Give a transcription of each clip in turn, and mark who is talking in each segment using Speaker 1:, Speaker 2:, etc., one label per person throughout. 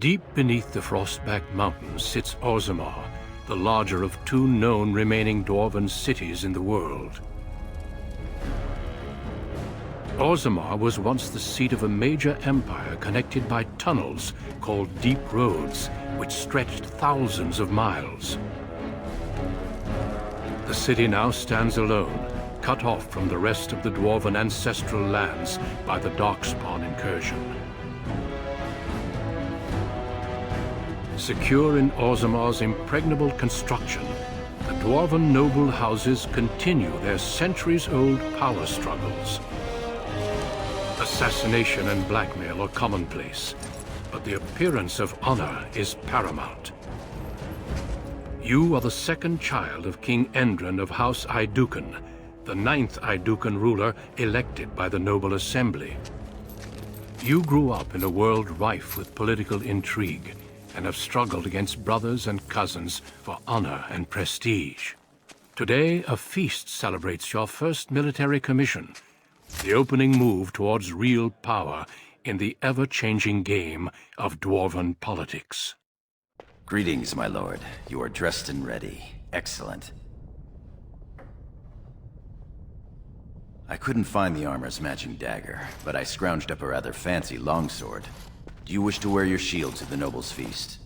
Speaker 1: Deep beneath the Frostback Mountains sits Orzammar, the larger of two known remaining dwarven cities in the world. Orzammar was once the seat of a major empire connected by tunnels called Deep Roads, which stretched thousands of miles. The city now stands alone, cut off from the rest of the dwarven ancestral lands by the Darkspawn incursion. Secure in Orzammar's impregnable construction, the dwarven noble houses continue their centuries-old power struggles. Assassination and blackmail are commonplace, but the appearance of honor is paramount. You are the second child of King Endren of House Aeducan, the 9th Aeducan ruler elected by the Noble Assembly. You grew up in a world rife with political intrigue, and have struggled against brothers and cousins for honor and prestige. Today, a feast celebrates your first military commission, the opening move towards real power in the ever-changing game of dwarven politics.
Speaker 2: Greetings, my lord. You are dressed and ready. Excellent. I couldn't find the armor's matching dagger, but I scrounged up a rather fancy longsword. Do you wish to wear your shield to the noble's feast?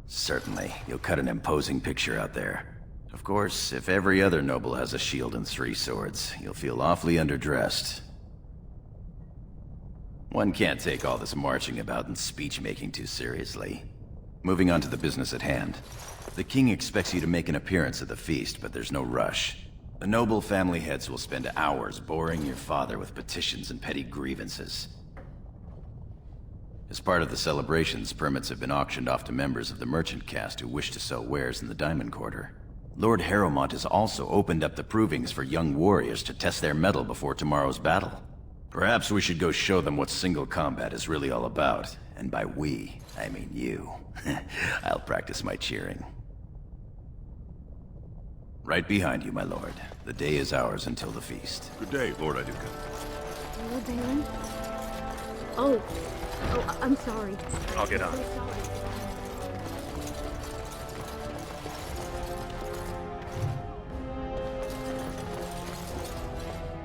Speaker 2: Certainly. You'll cut an imposing picture out there. Of course, if every other noble has a shield and 3 swords, you'll feel awfully underdressed. One can't take all this marching about and speech-making too seriously. Moving on to the business at hand. The king expects you to make an appearance at the feast, but there's no rush. The noble family heads will spend hours boring your father with petitions and petty grievances. As part of the celebrations, permits have been auctioned off to members of the merchant caste who wish to sell wares in the Diamond Quarter. Lord Harrowmont has also opened up the provings for young warriors to test their mettle before tomorrow's battle. Perhaps we should go show them what single combat is really all about. And by we, I mean you. I'll practice my cheering. Right behind you, my lord. The day is ours until the feast.
Speaker 3: Good day, Lord Aeducan.
Speaker 4: Hello, Balin. Oh, I'm sorry.
Speaker 3: I'll get on.
Speaker 4: I'm so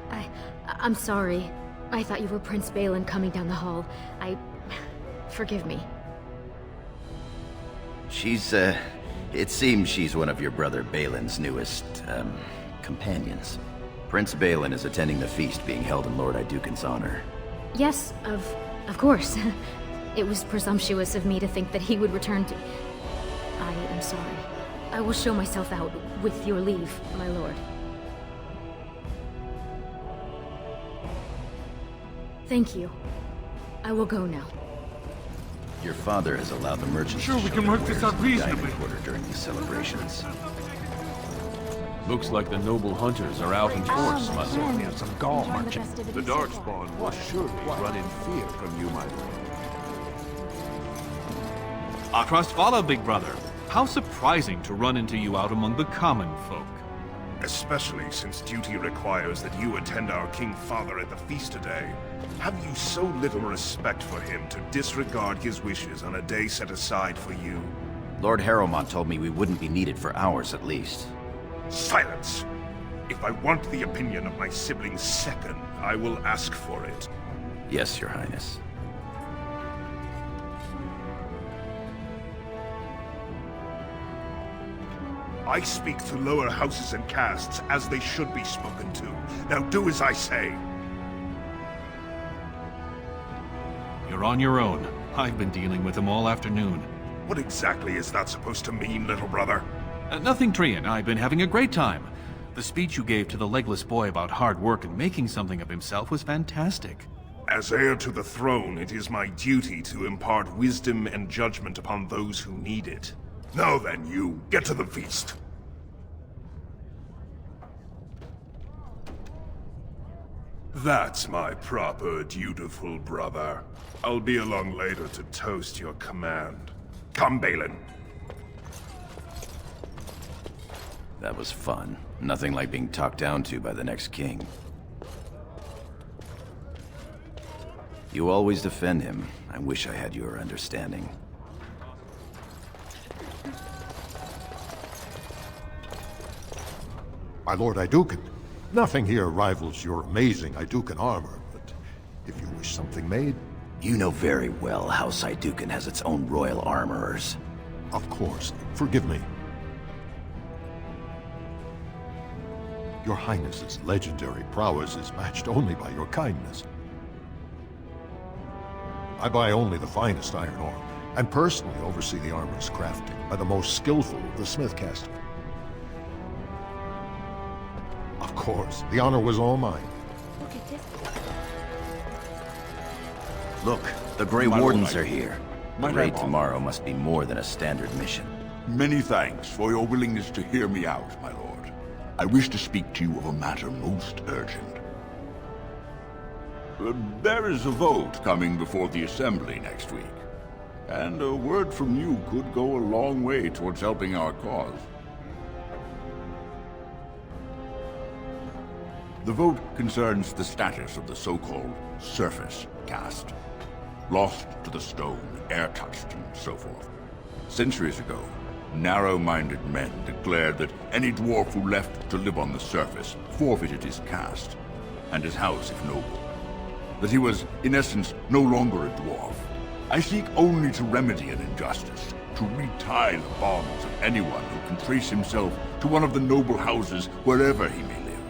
Speaker 4: sorry. I'm sorry. I thought you were Prince Balin coming down the hall. Forgive me.
Speaker 2: It seems she's one of your brother Balin's newest, companions. Prince Balin is attending the feast being held in Lord Aeducan's honor.
Speaker 4: Yes, of course. It was presumptuous of me to think that he would return to... I am sorry. I will show myself out, with your leave, my lord. Thank you. I will go now.
Speaker 2: Your father has allowed the merchants
Speaker 5: Sure,
Speaker 2: to
Speaker 5: we
Speaker 2: show
Speaker 5: can
Speaker 2: their
Speaker 5: work this
Speaker 2: wares
Speaker 5: out
Speaker 2: in the
Speaker 5: reasonably.
Speaker 2: Diamond Quarter during these celebrations.
Speaker 5: Looks like the noble hunters are out in force, my lord.
Speaker 3: We have some gall marching. The Darkspawn will surely run in fear from you, my lord.
Speaker 6: Our trust follow, big brother. How surprising to run into you out among the common folk.
Speaker 7: Especially since duty requires that you attend our King Father at the feast today. Have you so little respect for him to disregard his wishes on a day set aside for you?
Speaker 2: Lord Harrowmont told me we wouldn't be needed for hours at least.
Speaker 7: Silence! If I want the opinion of my sibling's second, I will ask for it.
Speaker 2: Yes, your highness.
Speaker 7: I speak to lower houses and castes as they should be spoken to. Now do as I say.
Speaker 6: You're on your own. I've been dealing with them all afternoon.
Speaker 7: What exactly is that supposed to mean, little brother?
Speaker 6: Nothing, Trian. I've been having a great time. The speech you gave to the legless boy about hard work and making something of himself was fantastic.
Speaker 7: As heir to the throne, it is my duty to impart wisdom and judgment upon those who need it. Now then, you, get to the feast. That's my proper, dutiful brother. I'll be along later to toast your command. Come, Balin.
Speaker 2: That was fun. Nothing like being talked down to by the next king. You always defend him. I wish I had your understanding.
Speaker 8: My Lord Idukan, nothing here rivals your amazing Idukan armor, but if you wish something made...
Speaker 2: You know very well House Idukan has its own royal armorers.
Speaker 8: Of course. Forgive me. Your Highness's legendary prowess is matched only by your kindness. I buy only the finest iron ore, and personally oversee the armor's crafting by the most skillful of the smithcasters. Of course, the honor was all mine.
Speaker 4: Look at this.
Speaker 2: Look, the Grey Wardens are here. The
Speaker 3: My
Speaker 2: raid
Speaker 3: lord.
Speaker 2: tomorrow must be more than a standard mission.
Speaker 3: Many thanks for your willingness to hear me out, my lord. I wish to speak to you of a matter most urgent. There is a vote coming before the Assembly next week, and a word from you could go a long way towards helping our cause. The vote concerns the status of the so-called surface caste. Lost to the stone, air-touched, and so forth. Centuries ago, narrow-minded men declared that any dwarf who left to live on the surface forfeited his caste, and his house if noble. That he was, in essence, no longer a dwarf. I seek only to remedy an injustice, to retie the bonds of anyone who can trace himself to one of the noble houses wherever he may live.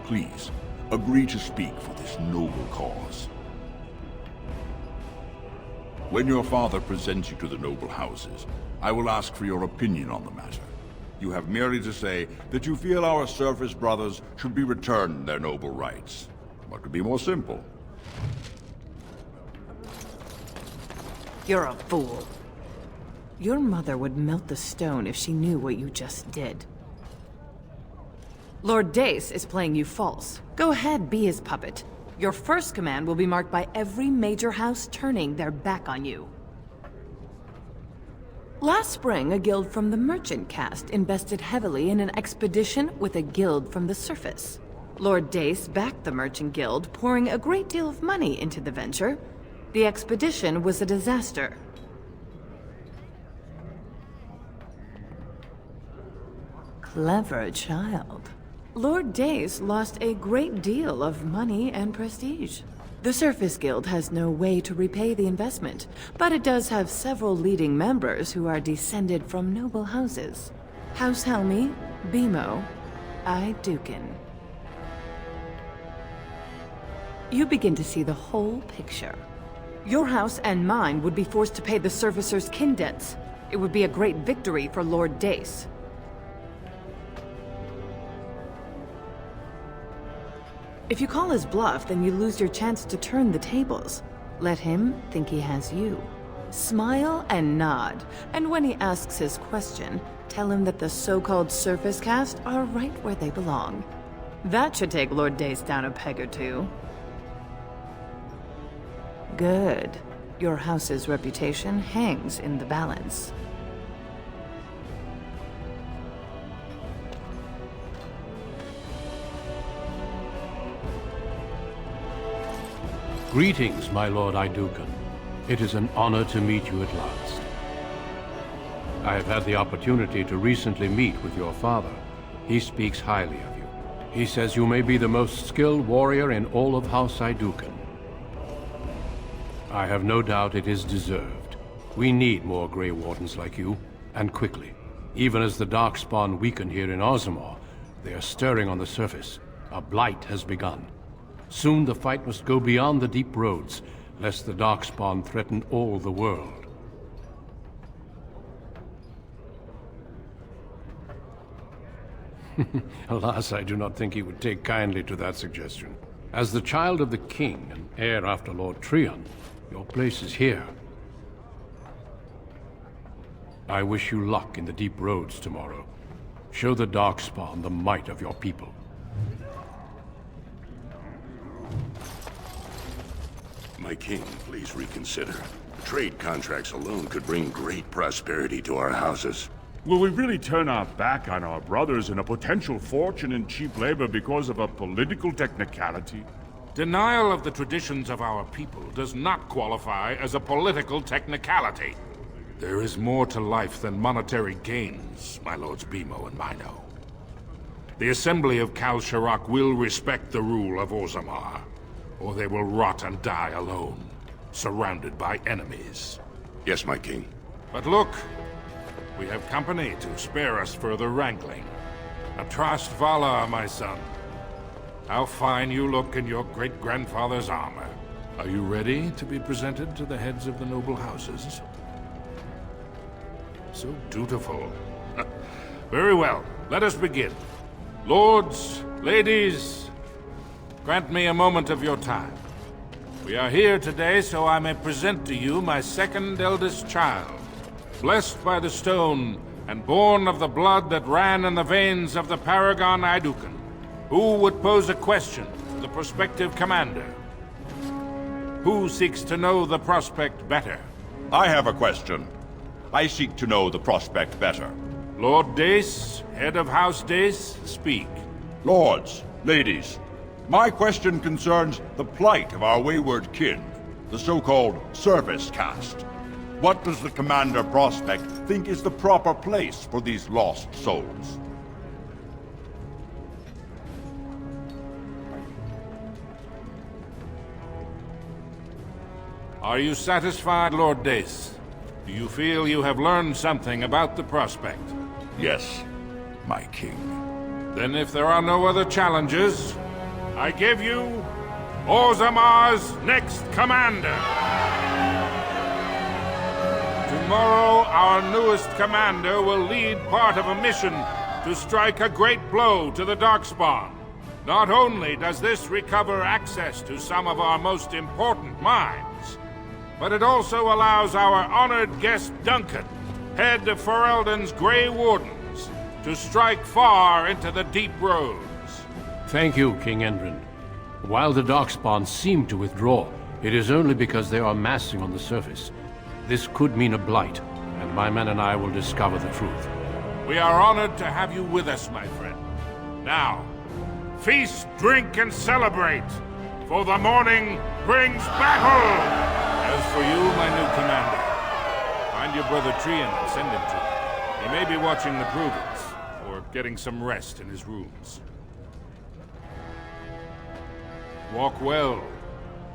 Speaker 3: Please, agree to speak for this noble cause. When your father presents you to the noble houses, I will ask for your opinion on the matter. You have merely to say that you feel our surface brothers should be returned their noble rights. What could be more simple?
Speaker 9: You're a fool. Your mother would melt the stone if she knew what you just did. Lord Dace is playing you false. Go ahead, be his puppet. Your first command will be marked by every major house turning their back on you. Last spring, a guild from the merchant caste invested heavily in an expedition with a guild from the surface. Lord Dace backed the merchant guild, pouring a great deal of money into the venture. The expedition was a disaster. Clever child. Lord Dace lost a great deal of money and prestige. The Surface Guild has no way to repay the investment, but it does have several leading members who are descended from noble houses. House Helmi, Bimo, Idukan. You begin to see the whole picture. Your house and mine would be forced to pay the Surfacer's kin debts. It would be a great victory for Lord Dace. If you call his bluff, then you lose your chance to turn the tables. Let him think he has you. Smile and nod, and when he asks his question, tell him that the so-called surface caste are right where they belong. That should take Lord Dace down a peg or two. Good. Your house's reputation hangs in the balance.
Speaker 1: Greetings, my Lord Idukan. It is an honor to meet you at last. I have had the opportunity to recently meet with your father. He speaks highly of you. He says you may be the most skilled warrior in all of House Idukan. I have no doubt it is deserved. We need more Grey Wardens like you, and quickly. Even as the Darkspawn weaken here in Orzammar, they are stirring on the surface. A blight has begun. Soon the fight must go beyond the deep roads, lest the Darkspawn threaten all the world. Alas, I do not think he would take kindly to that suggestion. As the child of the king and heir after Lord Trion, your place is here. I wish you luck in the deep roads tomorrow. Show the Darkspawn the might of your people.
Speaker 7: My king, please reconsider. Trade contracts alone could bring great prosperity to our houses.
Speaker 10: Will we really turn our back on our brothers and a potential fortune in cheap labor because of a political technicality?
Speaker 11: Denial of the traditions of our people does not qualify as a political technicality. There is more to life than monetary gains, my lords Bimo and Mino. The Assembly of Kal Sharok will respect the rule of Orzammar, or they will rot and die alone, surrounded by enemies.
Speaker 3: Yes, my king.
Speaker 11: But look, we have company to spare us further wrangling. Atrast Vala, my son. How fine you look in your great-grandfather's armor. Are you ready to be presented to the heads of the noble houses? So dutiful. Very well, let us begin. Lords, ladies, grant me a moment of your time. We are here today so I may present to you my second eldest child, blessed by the stone and born of the blood that ran in the veins of the Paragon Aidukan. Who would pose a question to the prospective commander? Who seeks to know the prospect better?
Speaker 3: I have a question. I seek to know the prospect better.
Speaker 11: Lord Dace, head of House Dace, speak.
Speaker 3: Lords, ladies, my question concerns the plight of our wayward kin, the so-called service caste. What does the Commander Prospect think is the proper place for these lost souls?
Speaker 11: Are you satisfied, Lord Dace? Do you feel you have learned something about the prospect?
Speaker 3: Yes, my king.
Speaker 11: Then if there are no other challenges, I give you Orzammar's next commander. Tomorrow, our newest commander will lead part of a mission to strike a great blow to the Darkspawn. Not only does this recover access to some of our most important mines, but it also allows our honored guest Duncan, head of Ferelden's Grey Wardens, to strike far into the deep roads.
Speaker 1: Thank you, King Endrin. While the Darkspawn seem to withdraw, it is only because they are massing on the surface. This could mean a blight, and my men and I will discover the truth.
Speaker 11: We are honored to have you with us, my friend. Now, feast, drink, and celebrate, for the morning brings battle! As for you, my new commander, find your brother Trian and send him to me. He may be watching the provings, or getting some rest in his rooms. Walk well,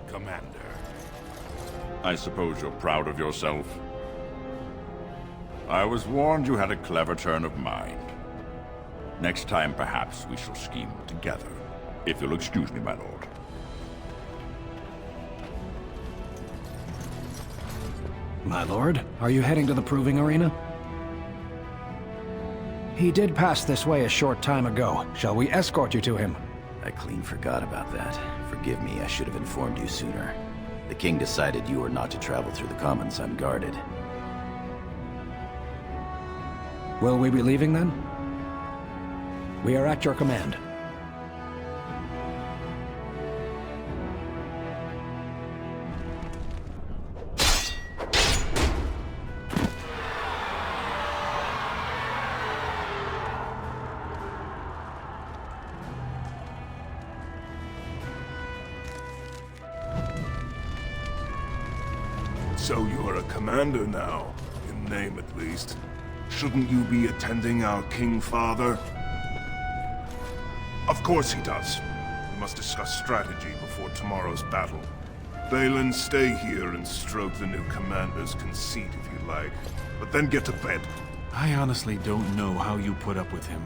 Speaker 11: Commander.
Speaker 3: I suppose you're proud of yourself. I was warned you had a clever turn of mind. Next time, perhaps, we shall scheme together. If you'll excuse me, my lord.
Speaker 12: My lord, are you heading to the proving arena? He did pass this way a short time ago. Shall we escort you to him?
Speaker 2: I clean forgot about that. Forgive me, I should have informed you sooner. The king decided you are not to travel through the commons unguarded.
Speaker 12: Will we be leaving then? We are at your command.
Speaker 7: So you're a commander now, in name at least. Shouldn't you be attending our King Father? Of course he does. We must discuss strategy before tomorrow's battle. Balin, stay here and stroke the new commander's conceit if you like. But then get to bed.
Speaker 6: I honestly don't know how you put up with him.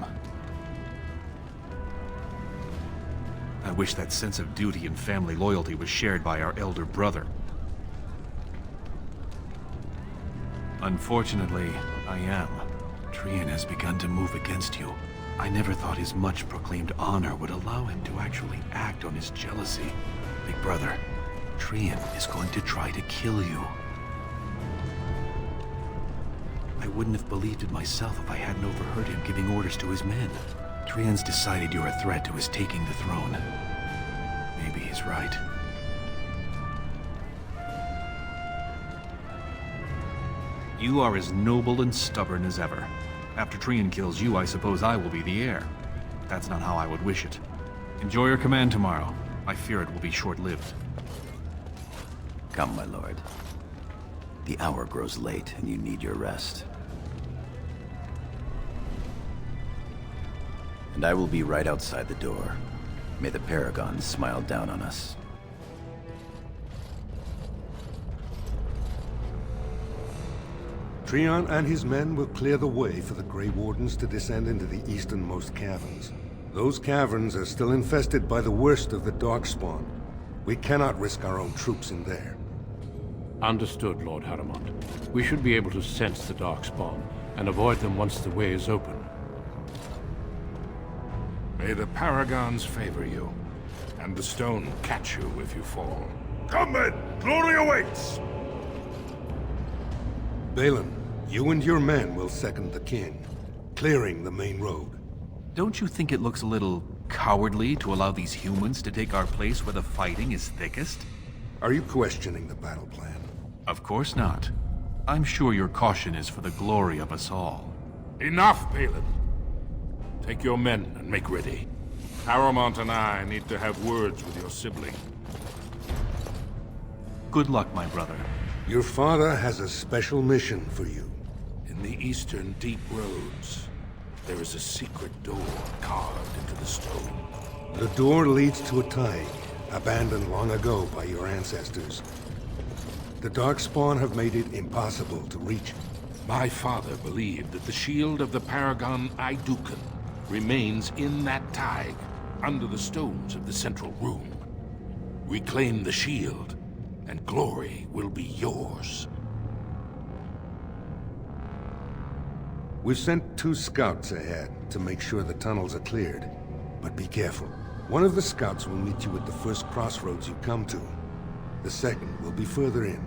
Speaker 6: I wish that sense of duty and family loyalty was shared by our elder brother. Unfortunately, I am. Trian has begun to move against you. I never thought his much-proclaimed honor would allow him to actually act on his jealousy. Big brother, Trian is going to try to kill you. I wouldn't have believed it myself if I hadn't overheard him giving orders to his men. Trian's decided you're a threat to his taking the throne. Maybe he's right. You are as noble and stubborn as ever. After Trian kills you, I suppose I will be the heir. That's not how I would wish it. Enjoy your command tomorrow. I fear it will be short-lived.
Speaker 2: Come, my lord. The hour grows late, and you need your rest. And I will be right outside the door. May the Paragons smile down on us.
Speaker 13: Treon and his men will clear the way for the Grey Wardens to descend into the easternmost caverns. Those caverns are still infested by the worst of the Darkspawn. We cannot risk our own troops in there.
Speaker 1: Understood, Lord Harrowmont. We should be able to sense the Darkspawn and avoid them once the way is open.
Speaker 11: May the Paragons favor you, and the stone catch you if you fall.
Speaker 7: Come men! Glory awaits!
Speaker 13: Balin, you and your men will second the king, clearing the main road.
Speaker 6: Don't you think it looks a little cowardly to allow these humans to take our place where the fighting is thickest?
Speaker 13: Are you questioning the battle plan?
Speaker 6: Of course not. I'm sure your caution is for the glory of us all.
Speaker 11: Enough, Balin. Take your men and make ready. Harrowmont and I need to have words with your sibling.
Speaker 6: Good luck, my brother.
Speaker 13: Your father has a special mission for you.
Speaker 11: In the eastern deep roads, there is a secret door carved into the stone.
Speaker 13: The door leads to a tide, abandoned long ago by your ancestors. The Darkspawn have made it impossible to reach it.
Speaker 11: My father believed that the shield of the Paragon Idukan remains in that tide, under the stones of the central room. Reclaim the shield, and glory will be yours.
Speaker 13: We've sent 2 scouts ahead to make sure the tunnels are cleared. But be careful. One of the scouts will meet you at the first crossroads you come to. The second will be further in.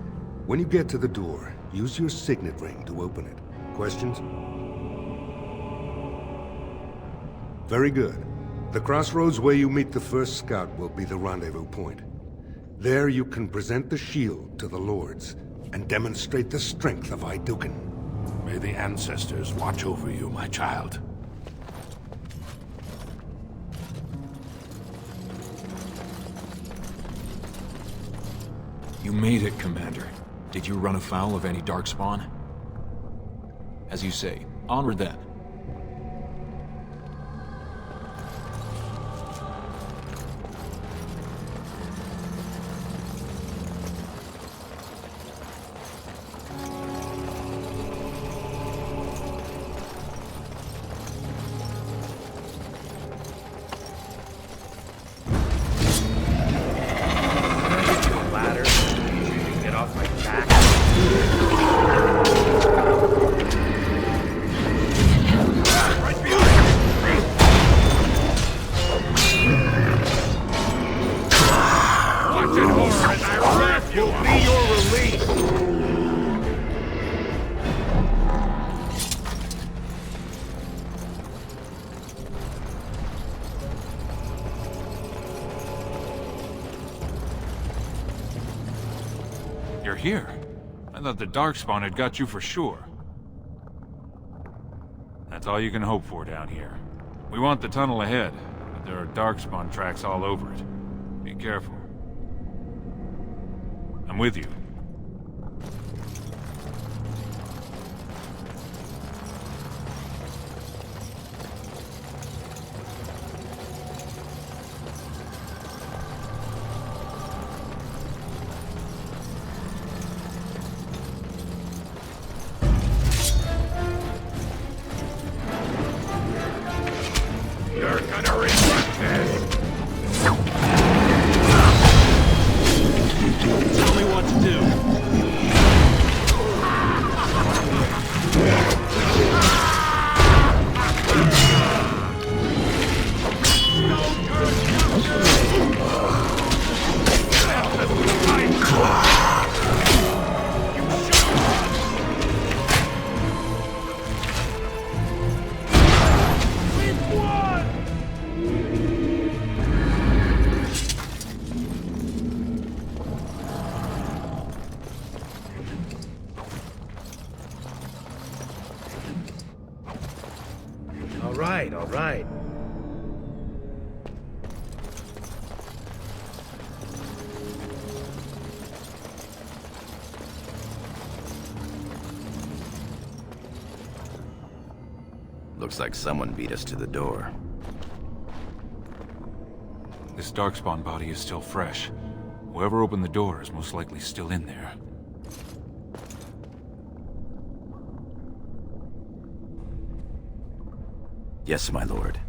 Speaker 13: When you get to the door, use your signet ring to open it. Questions? Very good. The crossroads where you meet the first scout will be the rendezvous point. There you can present the shield to the lords and demonstrate the strength of Idukan.
Speaker 11: May the ancestors watch over you, my child.
Speaker 5: You made it, Commander. Did you run afoul of any Darkspawn? As you say, onward then. You're here. I thought the Darkspawn had got you for sure. That's all you can hope for down here. We want the tunnel ahead, but there are Darkspawn tracks all over it. Be careful. I'm with you.
Speaker 14: All right.
Speaker 2: Looks like someone beat us to the door.
Speaker 5: This Darkspawn body is still fresh. Whoever opened the door is most likely still in there.
Speaker 2: Yes, my lord.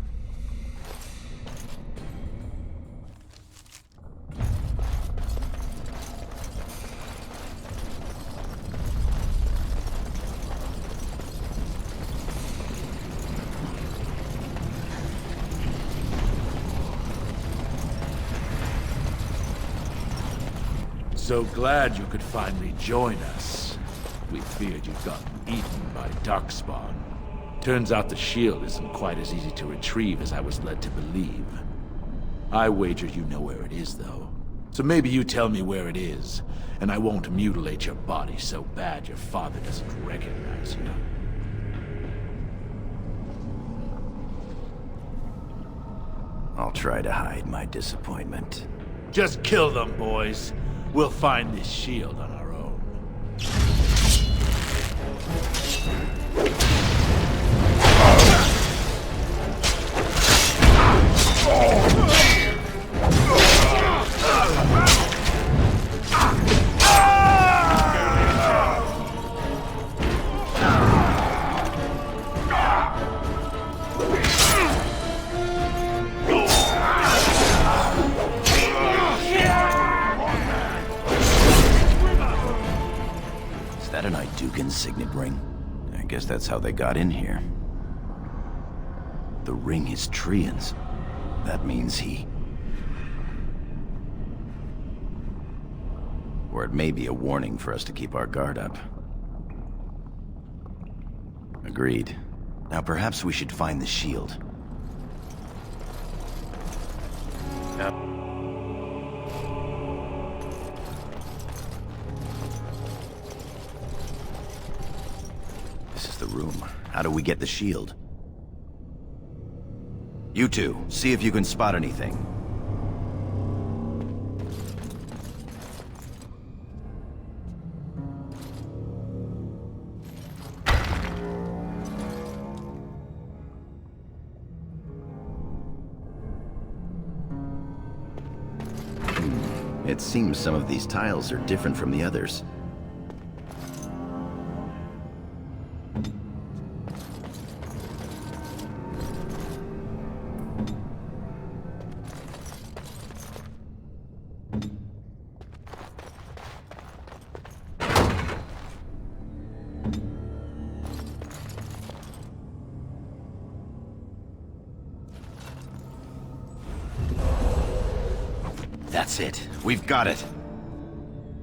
Speaker 14: So glad you could finally join us. We feared you'd gotten eaten by Darkspawn. Turns out the shield isn't quite as easy to retrieve as I was led to believe. I wager you know where it is, though. So maybe you tell me where it is, and I won't mutilate your body so bad your father doesn't recognize you.
Speaker 2: I'll try to hide my disappointment.
Speaker 14: Just kill them, boys. We'll find this shield on our own.
Speaker 2: Signet ring. I guess that's how they got in here. The ring is Trian's. That means he... Or it may be a warning for us to keep our guard up. Agreed. Now perhaps we should find the shield.
Speaker 14: Yep.
Speaker 2: The room. How do we get the shield? You two, see if you can spot anything. It seems some of these tiles are different from the others. That's it. We've got it.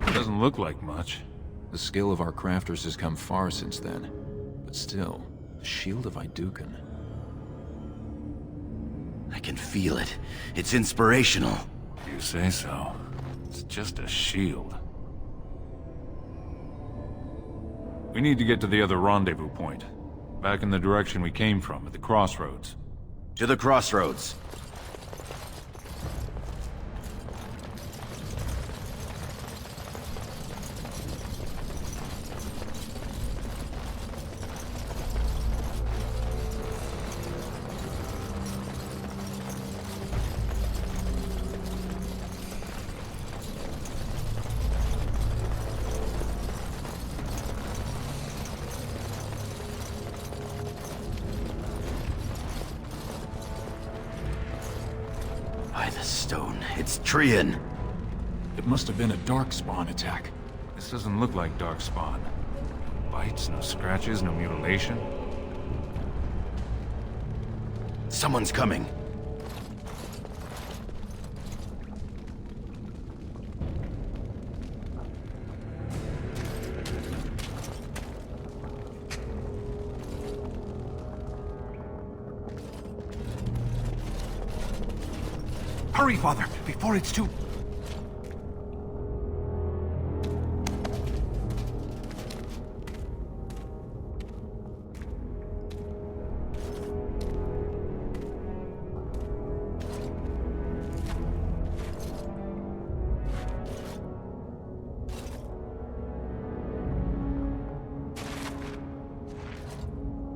Speaker 5: Doesn't look like much.
Speaker 6: The skill of our crafters has come far since then. But still, the shield of Iduken.
Speaker 2: I can feel it. It's inspirational.
Speaker 5: You say so. It's just a shield. We need to get to the other rendezvous point. Back in the direction we came from, at the crossroads.
Speaker 2: To the crossroads. By the stone, it's Trian.
Speaker 6: It must have been a Darkspawn attack.
Speaker 5: This doesn't look like Darkspawn. No bites, no scratches, no mutilation.
Speaker 2: Someone's coming.
Speaker 6: Hurry, Father, before it's too...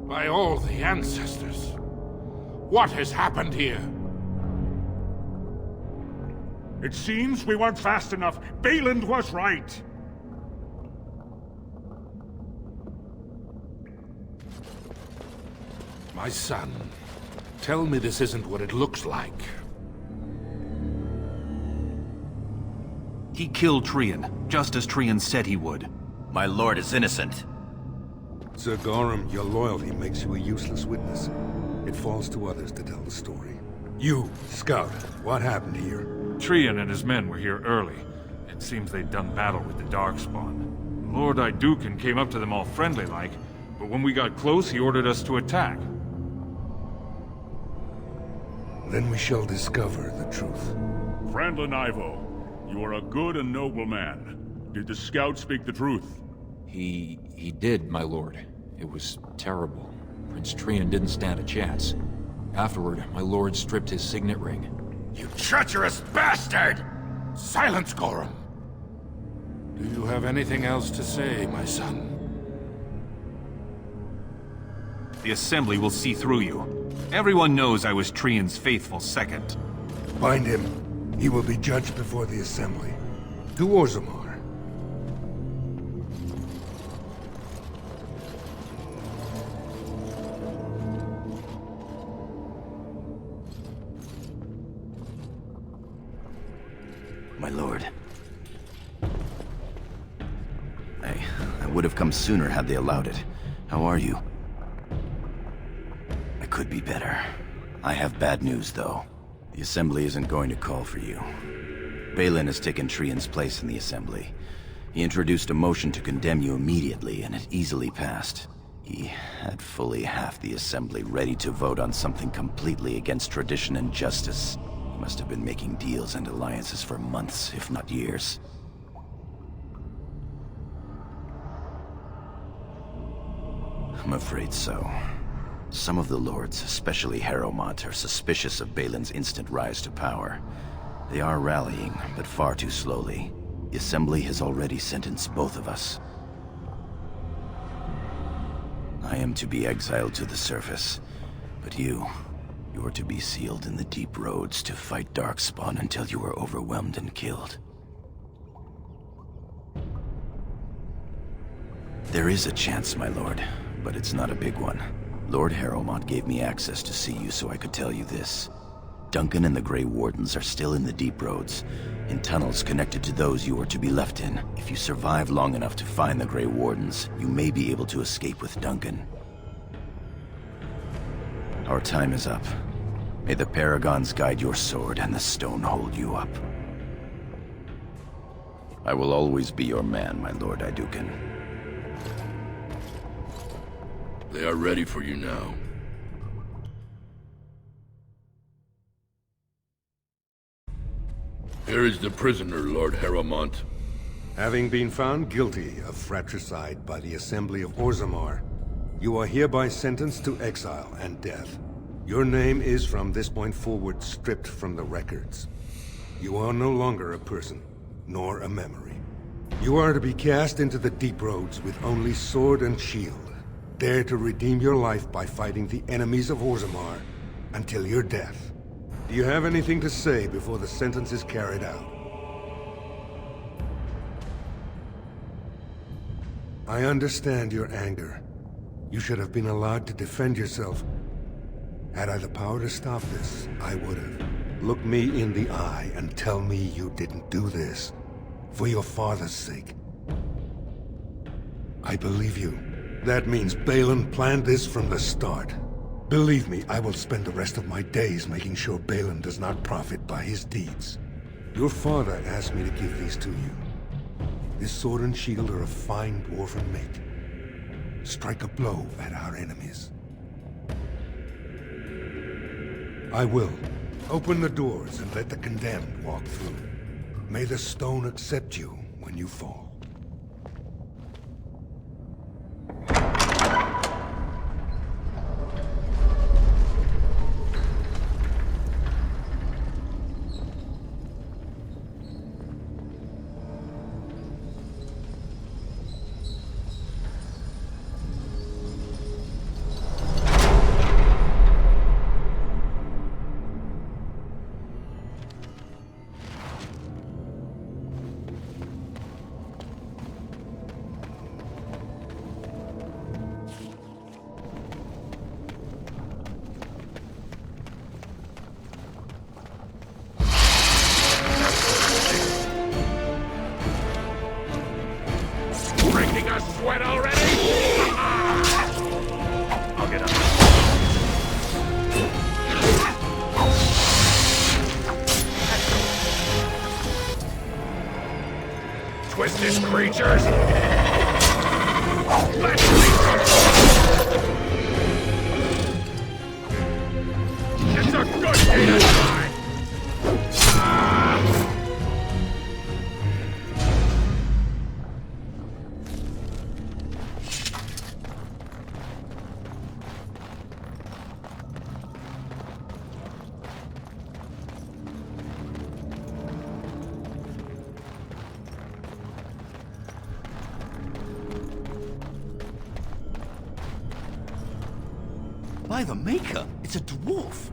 Speaker 11: By all the ancestors. What has happened here?
Speaker 10: It seems we weren't fast enough. Balin was right.
Speaker 11: My son, tell me this isn't what it looks like.
Speaker 6: He killed Trian, just as Trian said he would.
Speaker 2: My lord is innocent.
Speaker 13: Sir Gorham, your loyalty makes you a useless witness. It falls to others to tell the story. You, Scout, what happened here?
Speaker 5: Trian and his men were here early. It seems they'd done battle with the Darkspawn. Lord Iduken came up to them all friendly-like, but when we got close, he ordered us to attack.
Speaker 13: Then we shall discover the truth.
Speaker 10: Frandlin Ivo, you are a good and noble man. Did the scout speak the truth?
Speaker 15: He did, my lord. It was terrible. Prince Trian didn't stand a chance. Afterward, my lord stripped his signet ring.
Speaker 11: You treacherous bastard! Silence, Gorham! Do you have anything else to say, my son?
Speaker 6: The Assembly will see through you. Everyone knows I was Trian's faithful second.
Speaker 13: Bind him. He will be judged before the Assembly. To Orzammar.
Speaker 2: My lord. I would have come sooner had they allowed it. How are you? I could be better. I have bad news, though. The Assembly isn't going to call for you. Balin has taken Trian's place in the Assembly. He introduced a motion to condemn you immediately, and it easily passed. He had fully half the Assembly ready to vote on something completely against tradition and justice. He must have been making deals and alliances for months, if not years. I'm afraid so. Some of the lords, especially Harrowmont, are suspicious of Balin's instant rise to power. They are rallying, but far too slowly. The Assembly has already sentenced both of us. I am to be exiled to the surface, but you're to be sealed in the deep roads to fight Darkspawn until you are overwhelmed and killed. There is a chance, my lord, but it's not a big one. Lord Harrowmont gave me access to see you so I could tell you this. Duncan and the Grey Wardens are still in the deep roads, in tunnels connected to those you are to be left in. If you survive long enough to find the Grey Wardens, you may be able to escape with Duncan. Our time is up. May the Paragons guide your sword and the stone hold you up. I will always be your man, my Lord Iduken.
Speaker 16: They are ready for you now. Here is the prisoner, Lord Harrowmont.
Speaker 13: Having been found guilty of fratricide by the Assembly of Orzammar, you are hereby sentenced to exile and death. Your name is from this point forward stripped from the records. You are no longer a person, nor a memory. You are to be cast into the deep roads with only sword and shield. Dare to redeem your life by fighting the enemies of Orzammar until your death. Do you have anything to say before the sentence is carried out? I understand your anger. You should have been allowed to defend yourself. Had I the power to stop this, I would have. Look me in the eye and tell me you didn't do this. For your father's sake. I believe you. That means Balin planned this from the start. Believe me, I will spend the rest of my days making sure Balin does not profit by his deeds. Your father asked me to give these to you. This sword and shield are a fine dwarven make. Strike a blow at our enemies. I will. Open the doors and let the condemned walk through. May the stone accept you when you fall.
Speaker 11: sweat already? I'll get up. Twisted creatures! Let's It's a good day to die!
Speaker 17: By the Maker, it's a dwarf.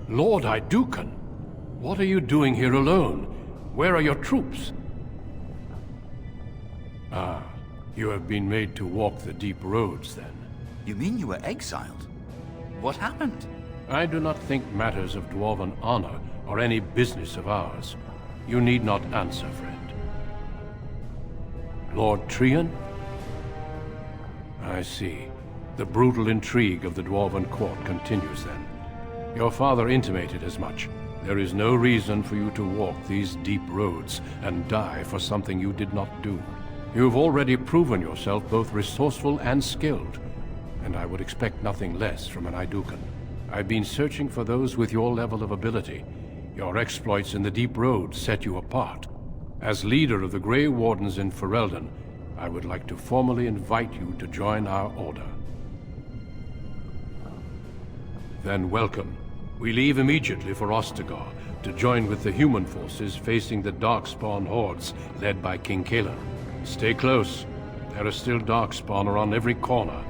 Speaker 1: Lord Iduken, what are you doing here alone? Where are your troops? Ah, you have been made to walk the deep roads, then.
Speaker 17: You mean you were exiled? What happened?
Speaker 1: I do not think matters of dwarven honor are any business of ours. You need not answer, friend. Lord Trian? I see. The brutal intrigue of the dwarven court continues, then. Your father intimated as much. There is no reason for you to walk these deep roads and die for something you did not do. You've already proven yourself both resourceful and skilled, and I would expect nothing less from an Iduken. I've been searching for those with your level of ability. Your exploits in the deep roads set you apart. As leader of the Grey Wardens in Ferelden, I would like to formally invite you to join our order. Then welcome. We leave immediately for Ostagar to join with the human forces facing the Darkspawn hordes led by King Kaelan. Stay close. There are still Darkspawn around every corner.